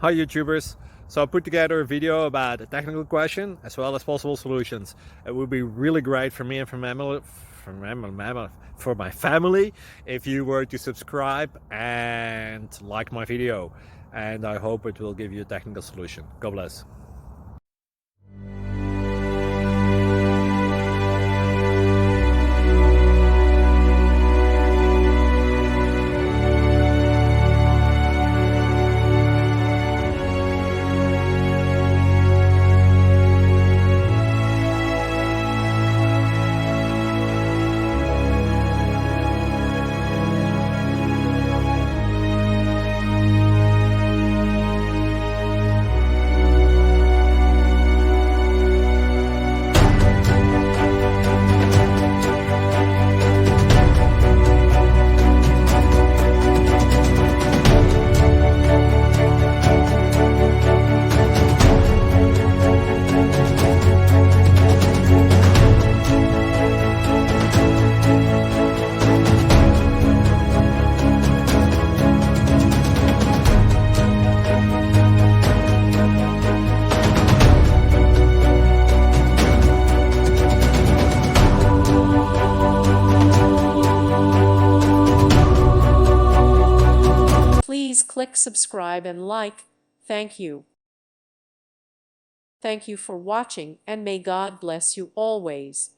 Hi YouTubers! So I put together a video about a technical question as well as possible solutions. It would be really great for me and for my family if you were to subscribe and like my video, and I hope it will give you a technical solution. God bless. Please click subscribe and like. Thank you. Thank you for watching, and may God bless you always.